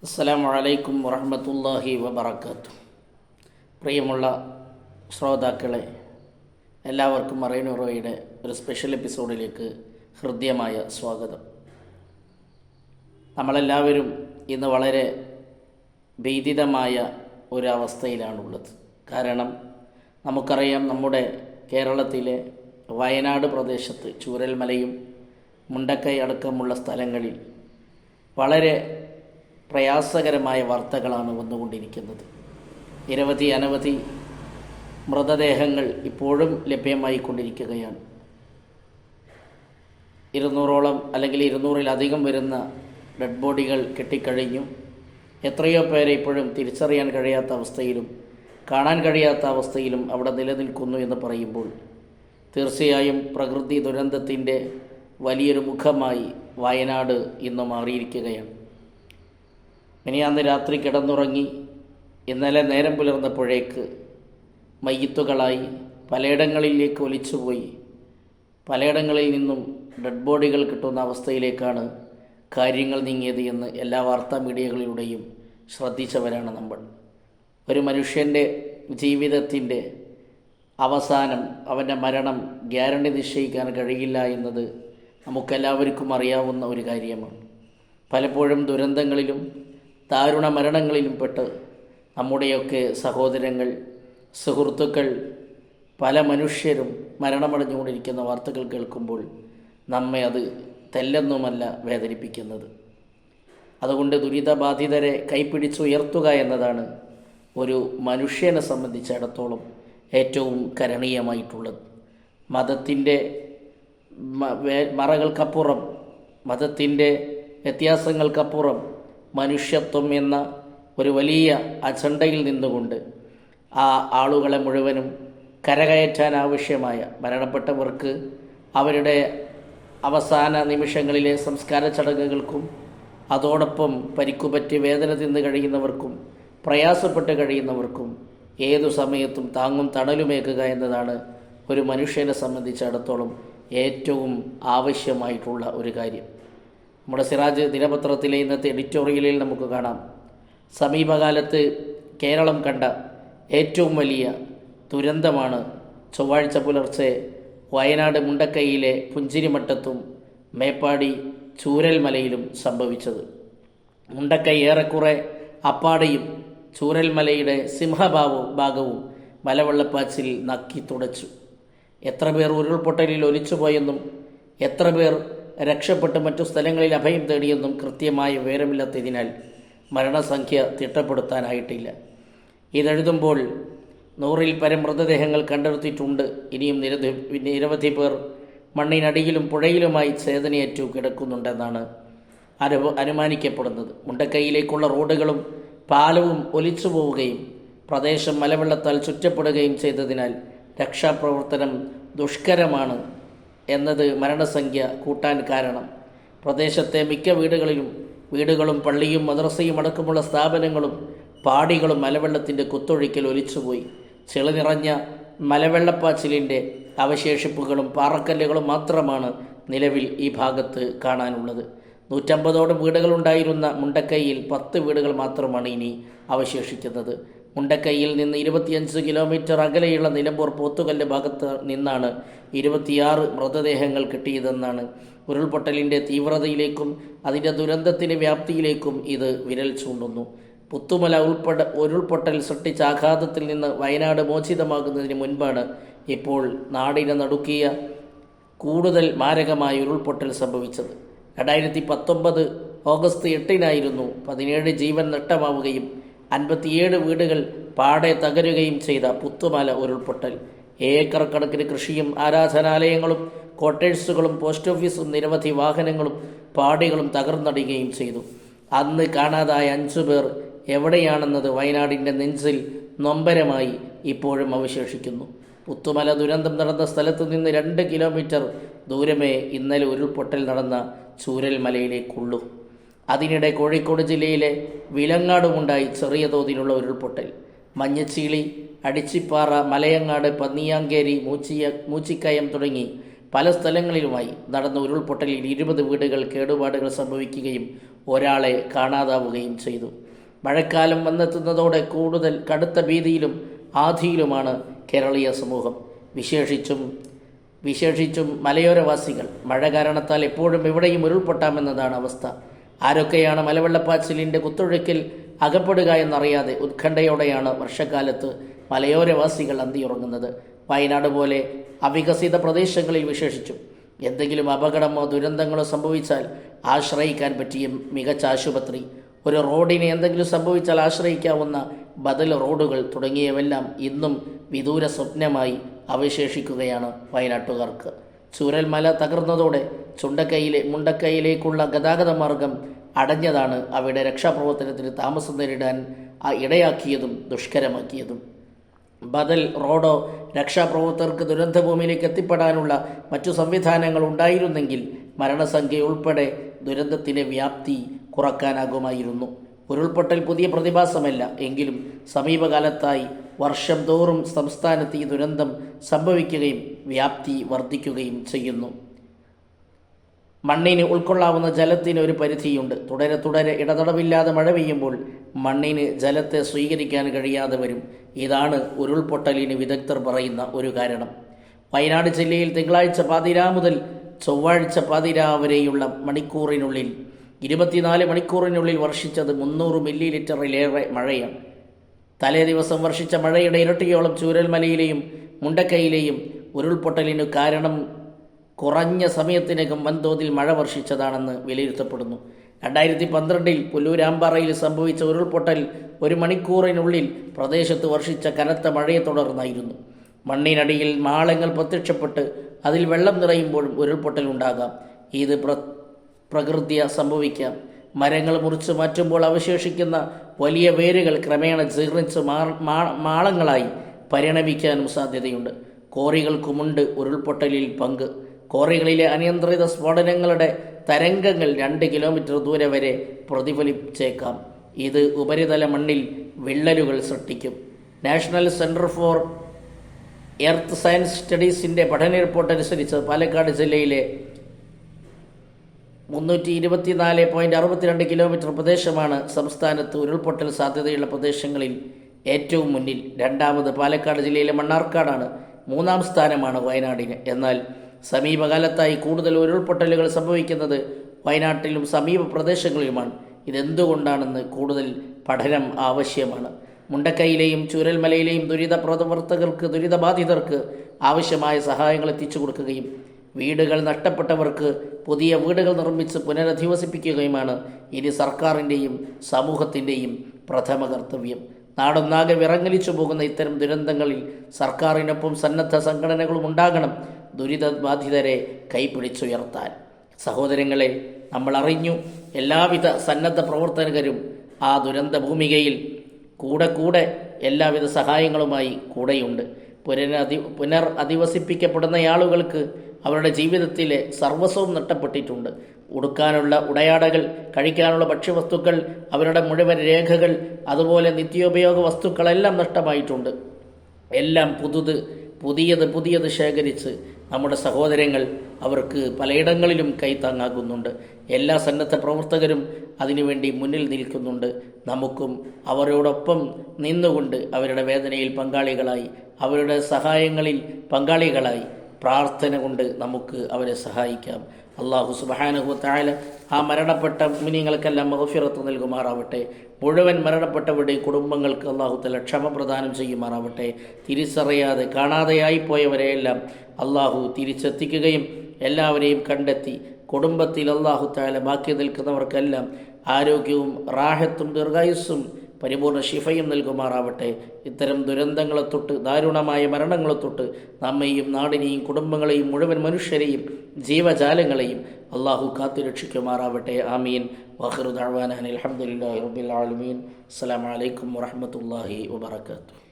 അസ്സലാമു അലൈക്കും വറഹ്മത്തുള്ളാഹി വബറകാതുഹു. പ്രിയമുള്ള ശ്രോതാക്കളെ, എല്ലാവർക്കും മറൈൻ ഉറവയുടെ ഒരു സ്പെഷ്യൽ എപ്പിസോഡിലേക്ക് ഹൃദ്യമായ സ്വാഗതം. നമ്മളെല്ലാവരും ഇന്ന് വളരെ ഭീതിതമായ ഒരവസ്ഥയിലാണുള്ളത്. കാരണം നമുക്കറിയാം, നമ്മുടെ കേരളത്തിലെ വയനാട് പ്രദേശത്ത് ചൂരൽമലയും മുണ്ടക്കൈ അടക്കമുള്ള സ്ഥലങ്ങളിൽ വളരെ പ്രയാസകരമായ വാർത്തകളാണ് വന്നുകൊണ്ടിരിക്കുന്നത്. അനവധി മൃതദേഹങ്ങൾ ഇപ്പോഴും ലഭ്യമായിക്കൊണ്ടിരിക്കുകയാണ്. 200ഓളം അല്ലെങ്കിൽ 200-ലധികം വരുന്ന ഡെഡ് ബോഡികൾ കിട്ടിക്കഴിഞ്ഞു. എത്രയോ പേരെ ഇപ്പോഴും തിരിച്ചറിയാൻ കഴിയാത്ത അവസ്ഥയിലും കാണാൻ കഴിയാത്ത അവസ്ഥയിലും അവിടെ നിലനിൽക്കുന്നു എന്ന് പറയുമ്പോൾ തീർച്ചയായും പ്രകൃതി ദുരന്തത്തിൻ്റെ വലിയൊരു മുഖമായി വയനാട് ഇന്ന് മാറിയിരിക്കുകയാണ്. മിനിയാന്ന് രാത്രി കിടന്നുറങ്ങി ഇന്നലെ നേരം പുലർന്നപ്പോഴേക്ക് മയ്യിത്തുകളായി പലയിടങ്ങളിലേക്ക് ഒലിച്ചുപോയി. പലയിടങ്ങളിൽ നിന്നും ഡെഡ് ബോഡികൾ കിട്ടുന്ന അവസ്ഥയിലേക്കാണ് കാര്യങ്ങൾ നീങ്ങിയത് എന്ന് എല്ലാ വാർത്താ മീഡിയകളിലൂടെയും ശ്രദ്ധിച്ചവരാണ് നമ്മൾ. ഒരു മനുഷ്യൻ്റെ ജീവിതത്തിൻ്റെ അവസാനം, അവൻ്റെ മരണം ഗ്യാരണ്ടി നിശ്ചയിക്കാൻ കഴിയില്ല എന്നത് നമുക്കെല്ലാവർക്കും അറിയാവുന്ന ഒരു കാര്യമാണ്. പലപ്പോഴും ദുരന്തങ്ങളിലും ദാരുണ മരണങ്ങളിലും പെട്ട് നമ്മുടെയൊക്കെ സഹോദരങ്ങൾ, സുഹൃത്തുക്കൾ, പല മനുഷ്യരും മരണമടഞ്ഞുകൊണ്ടിരിക്കുന്ന വാർത്തകൾ കേൾക്കുമ്പോൾ നമ്മെ അത് തെല്ലൊന്നുമല്ല വേദനിപ്പിക്കുന്നത്. അതുകൊണ്ട് ദുരിതബാധിതരെ കൈപ്പിടിച്ചുയർത്തുക എന്നതാണ് ഒരു മനുഷ്യനെ സംബന്ധിച്ചിടത്തോളം ഏറ്റവും കരണീയമായിട്ടുള്ളത്. മതത്തിൻ്റെ മറകൾക്കപ്പുറം, മതത്തിൻ്റെ വ്യത്യാസങ്ങൾക്കപ്പുറം മനുഷ്യത്വം എന്ന ഒരു വലിയ അജണ്ടയിൽ നിന്നുകൊണ്ട് ആ ആളുകളെ മുഴുവനും കരകയറ്റാൻ ആവശ്യമായ മരണപ്പെട്ടവർക്ക് അവരുടെ അവസാന നിമിഷങ്ങളിലെ സംസ്കാര ചടങ്ങുകൾക്കും അതോടൊപ്പം പരിക്കുപറ്റി വേദന തിന്ന് കഴിയുന്നവർക്കും പ്രയാസപ്പെട്ട് കഴിയുന്നവർക്കും ഏതു സമയത്തും താങ്ങും തണലുമേകുക എന്നതാണ് ഒരു മനുഷ്യനെ സംബന്ധിച്ചിടത്തോളം ഏറ്റവും ആവശ്യമായിട്ടുള്ള ഒരു കാര്യം. നമ്മുടെ സിറാജ് ദിനപത്രത്തിലെ ഇന്നത്തെ എഡിറ്റോറിയലിൽ നമുക്ക് കാണാം, സമീപകാലത്ത് കേരളം കണ്ട ഏറ്റവും വലിയ ദുരന്തമാണ് ചൊവ്വാഴ്ച പുലർച്ചെ വയനാട് മുണ്ടക്കൈയിലെ പുഞ്ചിരിമട്ടത്തും മേപ്പാടി ചൂരൽമലയിലും സംഭവിച്ചത്. മുണ്ടക്കൈ ഏറെക്കുറെ അപ്പാടെയും ചൂരൽമലയുടെ സിംഹഭാഗവും മലവെള്ളപ്പാച്ചിൽ നക്കി തുടച്ചു. എത്ര പേർ ഉരുൾപൊട്ടലിൽ ഒലിച്ചുപോയെന്നും എത്ര പേർ രക്ഷപ്പെട്ട് മറ്റു സ്ഥലങ്ങളിൽ അഭയം തേടിയെന്നും കൃത്യമായ വിവരമില്ലാത്തതിനാൽ മരണസംഖ്യ തിട്ടപ്പെടുത്താനായിട്ടില്ല. ഇതെഴുതുമ്പോൾ 100-ൽ പരം മൃതദേഹങ്ങൾ കണ്ടെടുത്തിട്ടുണ്ട്. ഇനിയും നിരവധി പേർ മണ്ണിനടിയിലും പുഴയിലുമായി ചേതനയേറ്റു കിടക്കുന്നുണ്ടെന്നാണ് അനുമാനിക്കപ്പെടുന്നത്. മുണ്ടക്കൈയിലേക്കുള്ള റോഡുകളും പാലവും ഒലിച്ചു പോവുകയും പ്രദേശം മലവെള്ളത്താൽ ചുറ്റപ്പെടുകയും ചെയ്തതിനാൽ രക്ഷാപ്രവർത്തനം ദുഷ്കരമാണ് എന്നത് മരണസംഖ്യ കൂട്ടാൻ കാരണം. പ്രദേശത്തെ മിക്ക വീടുകളും പള്ളിയും മദ്രസയും അടക്കമുള്ള സ്ഥാപനങ്ങളും പാടികളും മലവെള്ളത്തിൻ്റെ കുത്തൊഴുക്കിൽ ഒലിച്ചുപോയി. ചെളി നിറഞ്ഞ മലവെള്ളപ്പാച്ചിലിൻ്റെ അവശേഷിപ്പുകളും പാറക്കല്ലുകളും മാത്രമാണ് നിലവിൽ ഈ ഭാഗത്ത് കാണാനുള്ളത്. 150ഓളം വീടുകളുണ്ടായിരുന്ന മുണ്ടക്കൈയിൽ 10 വീടുകൾ മാത്രമാണ് ഇനി അവശേഷിക്കുന്നത്. മുണ്ടക്കൈയിൽ നിന്ന് 25 കിലോമീറ്റർ അകലെയുള്ള നിലമ്പൂർ പോത്തുകല്ല് ഭാഗത്ത് നിന്നാണ് 26 മൃതദേഹങ്ങൾ കിട്ടിയതെന്നാണ്. ഉരുൾപൊട്ടലിൻ്റെ തീവ്രതയിലേക്കും അതിൻ്റെ ദുരന്തത്തിൻ്റെ വ്യാപ്തിയിലേക്കും ഇത് വിരൽ ചൂണ്ടുന്നു. പുത്തുമല ഉരുൾപൊട്ടൽ സൃഷ്ടിച്ച ആഘാതത്തിൽ നിന്ന് വയനാട് മോചിതമാകുന്നതിന് മുൻപാണ് ഇപ്പോൾ നാടിനെ നടുക്കിയ കൂടുതൽ മാരകമായ ഉരുൾപൊട്ടൽ സംഭവിച്ചത്. 2019 ഓഗസ്റ്റ് 8-നായിരുന്നു 17 ജീവൻ നഷ്ടമാവുകയും 57 വീടുകൾ പാടെ തകരുകയും ചെയ്ത പുത്തുമല ഉരുൾപൊട്ടൽ. ഏക്കർ കണക്കിന് കൃഷിയും ആരാധനാലയങ്ങളും ക്വാർട്ടേഴ്സുകളും പോസ്റ്റ് ഓഫീസും നിരവധി വാഹനങ്ങളും പാടികളും തകർന്നടിയുകയും ചെയ്തു. അന്ന് കാണാതായ 5 പേർ എവിടെയാണെന്നത് വയനാടിൻ്റെ നെഞ്ചിൽ നൊമ്പരമായി ഇപ്പോഴും അവശേഷിക്കുന്നു. പുത്തുമല ദുരന്തം നടന്ന സ്ഥലത്തു നിന്ന് 2 കിലോമീറ്റർ ദൂരമേ ഇന്നലെ ഉരുൾപൊട്ടൽ നടന്ന ചൂരൽമലയിലേക്കുള്ളൂ. അതിനിടെ കോഴിക്കോട് ജില്ലയിലെ വിലങ്ങാടുമുണ്ടായി ചെറിയ തോതിലുള്ള ഉരുൾപൊട്ടൽ. മഞ്ഞച്ചീളി, അടിച്ചിപ്പാറ, മലയങ്ങാട്, പന്നിയാങ്കേരി, മൂച്ചിക്കയം തുടങ്ങി പല സ്ഥലങ്ങളിലുമായി നടന്ന ഉരുൾപൊട്ടലിൽ 20 വീടുകൾ കേടുപാടുകൾ സംഭവിക്കുകയും ഒരാളെ കാണാതാവുകയും ചെയ്തു. മഴക്കാലം വന്നെത്തുന്നതോടെ കൂടുതൽ കടുത്ത ഭീതിയിലും ആധിയിലുമാണ് കേരളീയ സമൂഹം, വിശേഷിച്ചും മലയോരവാസികൾ. മഴ കാരണത്താൽ എപ്പോഴും എവിടെയും ഉരുൾപൊട്ടാമെന്നതാണ് അവസ്ഥ. ആരൊക്കെയാണ് മലവെള്ളപ്പാച്ചിലിൻ്റെ കുത്തൊഴുക്കിൽ അകപ്പെടുക എന്നറിയാതെ ഉത്കണ്ഠയോടെയാണ് വർഷക്കാലത്ത് മലയോരവാസികൾ അന്തിയുറങ്ങുന്നത്. വയനാട് പോലെ അവികസിത പ്രദേശങ്ങളിൽ വിശേഷിച്ചും എന്തെങ്കിലും അപകടമോ ദുരന്തങ്ങളോ സംഭവിച്ചാൽ ആശ്രയിക്കാൻ പറ്റിയ മികച്ച ആശുപത്രി, ഒരു റോഡിന് എന്തെങ്കിലും സംഭവിച്ചാൽ ആശ്രയിക്കാവുന്ന ബദൽ റോഡുകൾ തുടങ്ങിയവെല്ലാം ഇന്നും വിദൂര സ്വപ്നമായി അവശേഷിക്കുകയാണ് വയനാട്ടുകാർക്ക്. ചൂരൽമല തകർന്നതോടെ മുണ്ടക്കൈയിലേക്കുള്ള ഗതാഗത മാർഗം അടഞ്ഞതാണ് അവിടെ രക്ഷാപ്രവർത്തനത്തിന് താമസം നേരിടാൻ ഇടയാക്കിയതും ദുഷ്കരമാക്കിയതും. ബദൽ റോഡോ രക്ഷാപ്രവർത്തകർക്ക് ദുരന്തഭൂമിയിലേക്ക് എത്തിപ്പെടാനുള്ള മറ്റു സംവിധാനങ്ങൾ ഉണ്ടായിരുന്നെങ്കിൽ മരണസംഖ്യ ഉൾപ്പെടെ ദുരന്തത്തിൻ്റെ വ്യാപ്തി കുറക്കാനാകുമായിരുന്നു. ഉരുൾപൊട്ടൽ പുതിയ പ്രതിഭാസമല്ല, എങ്കിലും സമീപകാലത്തായി വർഷം തോറും സംസ്ഥാനത്ത് ഈ ദുരന്തം സംഭവിക്കുകയും വ്യാപ്തി വർദ്ധിക്കുകയും ചെയ്യുന്നു. മണ്ണിന് ഉൾക്കൊള്ളാവുന്ന ജലത്തിന് ഒരു പരിധിയുണ്ട്. തുടരെ ഇടതടവില്ലാതെ മഴ പെയ്യുമ്പോൾ മണ്ണിന് ജലത്തെ സ്വീകരിക്കാൻ കഴിയാതെ വരും. ഇതാണ് ഉരുൾപൊട്ടലിന് വിദഗ്ധർ പറയുന്ന ഒരു കാരണം. വയനാട് ജില്ലയിൽ തിങ്കളാഴ്ച പാതിരാ മുതൽ ചൊവ്വാഴ്ച പാതിരാ വരെയുള്ള 24 മണിക്കൂറിനുള്ളിൽ വർഷിച്ചത് 300 മില്ലിലിറ്ററിലേറെ മഴയാണ്. തലേ ദിവസം വർഷിച്ച മഴയുടെ ഇരട്ടിയോളം ചൂരൽമലയിലെയും മുണ്ടക്കൈയിലെയും ഉരുൾപൊട്ടലിനു കാരണം കുറഞ്ഞ സമയത്തിനകം വൻതോതിൽ മഴ വർഷിച്ചതാണെന്ന് വിലയിരുത്തപ്പെടുന്നു. 2012 പുല്ലൂരാമ്പാറയിൽ സംഭവിച്ച ഉരുൾപൊട്ടൽ 1 മണിക്കൂറിനുള്ളിൽ പ്രദേശത്ത് വർഷിച്ച കനത്ത മഴയെ തുടർന്നായിരുന്നു. മണ്ണിനടിയിൽ മാളങ്ങൾ പ്രത്യക്ഷപ്പെട്ട് അതിൽ വെള്ളം നിറയുമ്പോഴും ഉരുൾപൊട്ടൽ ഉണ്ടാകാം. ഇത് പ്രകൃത്യ സംഭവിക്കാം. മരങ്ങൾ മുറിച്ചു മാറ്റുമ്പോൾ അവശേഷിക്കുന്ന വലിയ വേരുകൾ ക്രമേണ ജീർണിച്ച് മാളങ്ങളായി പരിണമിക്കാനും സാധ്യതയുണ്ട്. കോറികൾക്കുമുണ്ട് ഉരുൾപൊട്ടലിൽ പങ്ക്. കോറികളിലെ അനിയന്ത്രിത സ്ഫോടനങ്ങളുടെ തരംഗങ്ങൾ 2 കിലോമീറ്റർ ദൂരെ വരെ പ്രതിഫലിച്ചേക്കാം. ഇത് ഉപരിതല മണ്ണിൽ വിള്ളലുകൾ സൃഷ്ടിക്കും. National centre for earth science സ്റ്റഡീസിൻ്റെ പഠന റിപ്പോർട്ട് അനുസരിച്ച് പാലക്കാട് ജില്ലയിലെ 324.62 കിലോമീറ്റർ പ്രദേശമാണ് സംസ്ഥാനത്ത് ഉരുൾപൊട്ടൽ സാധ്യതയുള്ള പ്രദേശങ്ങളിൽ ഏറ്റവും മുന്നിൽ. രണ്ടാമത് പാലക്കാട് ജില്ലയിലെ മണ്ണാർക്കാടാണ്. 3-ാം സ്ഥാനമാണ് വയനാടിന്. എന്നാൽ സമീപകാലത്തായി കൂടുതൽ ഉരുൾപൊട്ടലുകൾ സംഭവിക്കുന്നത് വയനാട്ടിലും സമീപ പ്രദേശങ്ങളിലുമാണ്. ഇതെന്തുകൊണ്ടാണെന്ന് കൂടുതൽ പഠനം ആവശ്യമാണ്. മുണ്ടക്കൈയിലെയും ചൂരൽമലയിലെയും ദുരിതബാധിതർക്ക് ആവശ്യമായ സഹായങ്ങൾ എത്തിച്ചു കൊടുക്കുകയും വീടുകൾ നഷ്ടപ്പെട്ടവർക്ക് പുതിയ വീടുകൾ നിർമ്മിച്ച് പുനരധിവസിപ്പിക്കുകയുമാണ് ഇനി സർക്കാരിൻ്റെയും സമൂഹത്തിൻ്റെയും പ്രഥമ കർത്തവ്യം. നാടൊന്നാകെ വിറങ്ങലിച്ചു പോകുന്ന ഇത്തരം ദുരന്തങ്ങളിൽ സർക്കാരിനൊപ്പം സന്നദ്ധ സംഘടനകളും ഉണ്ടാകണം ദുരിതബാധിതരെ കൈപിടിച്ചുയർത്താൻ. സഹോദരങ്ങളെ, നമ്മൾ അറിഞ്ഞു എല്ലാവിധ സന്നദ്ധ പ്രവർത്തകരും ആ ദുരന്ത ഭൂമികയിൽ കൂടെ എല്ലാവിധ സഹായങ്ങളുമായി കൂടെയുണ്ട്. പുനരധിവസിപ്പിക്കപ്പെടുന്ന ആളുകൾക്ക് അവരുടെ ജീവിതത്തിലെ സർവസ്വവും നഷ്ടപ്പെട്ടിട്ടുണ്ട്. ഉടുക്കാനുള്ള ഉടയാടകൾ, കഴിക്കാനുള്ള ഭക്ഷ്യവസ്തുക്കൾ, അവരുടെ മുഴുവൻ രേഖകൾ, അതുപോലെ നിത്യോപയോഗ വസ്തുക്കളെല്ലാം നഷ്ടമായിട്ടുണ്ട്. എല്ലാം പുതിയത് ശേഖരിച്ച് നമ്മുടെ സഹോദരങ്ങൾ അവർക്ക് പലയിടങ്ങളിലും കൈത്താങ്ങാകുന്നുണ്ട്. എല്ലാ സന്നദ്ധ പ്രവർത്തകരും അതിനുവേണ്ടി മുന്നിൽ നിൽക്കുന്നുണ്ട്. നമുക്കും അവരോടൊപ്പം നിന്നുകൊണ്ട് അവരുടെ വേദനയിൽ പങ്കാളികളായി, അവരുടെ സഹായങ്ങളിൽ പങ്കാളികളായി പ്രാർത്ഥന കൊണ്ട് നമുക്ക് അവരെ സഹായിക്കാം. അല്ലാഹു സുബ്ഹാനഹു വ തആല ആ മരണപ്പെട്ട മുഅ്മിനീങ്ങൾക്കെല്ലാം മഗ്ഫിറത്ത് നൽകുമാറാവട്ടെ. മുഴുവൻ മരണപ്പെട്ടവരുടെയും കുടുംബങ്ങൾക്ക് അല്ലാഹു തആല ക്ഷമ പ്രദാനം ചെയ്യുമാറാവട്ടെ. തിരിച്ചറിയാതെ കാണാതെയായി പോയവരെയെല്ലാം അല്ലാഹു തിരിച്ചെത്തിക്കുകയും എല്ലാവരെയും കണ്ടെത്തി കുടുംബത്തിൽ അല്ലാഹു തആല ബാക്കി നിൽക്കുന്നവർക്കെല്ലാം ആരോഗ്യവും റാഹത്തും ദീർഘായുസ്സും പരിപൂർണ ശിഫയും നൽകുമാറാവട്ടെ. ഇത്തരം ദുരന്തങ്ങളെ തൊട്ട്, ദാരുണമായ മരണങ്ങളെ തൊട്ട് നമ്മെയും നാടിനെയും കുടുംബങ്ങളെയും മുഴുവൻ മനുഷ്യരെയും ജീവജാലങ്ങളെയും അള്ളാഹു കാത്തുരക്ഷിക്കുമാറാവട്ടെ. ആമീൻ. വആഖിറു ദഅ്വാനാ അൽഹംദുലില്ലാഹി റബ്ബിൽ ആലമീൻ. അസ്സലാമു അലൈക്കും വറഹ്മത്തുള്ളാഹി വബറകാതുഹു.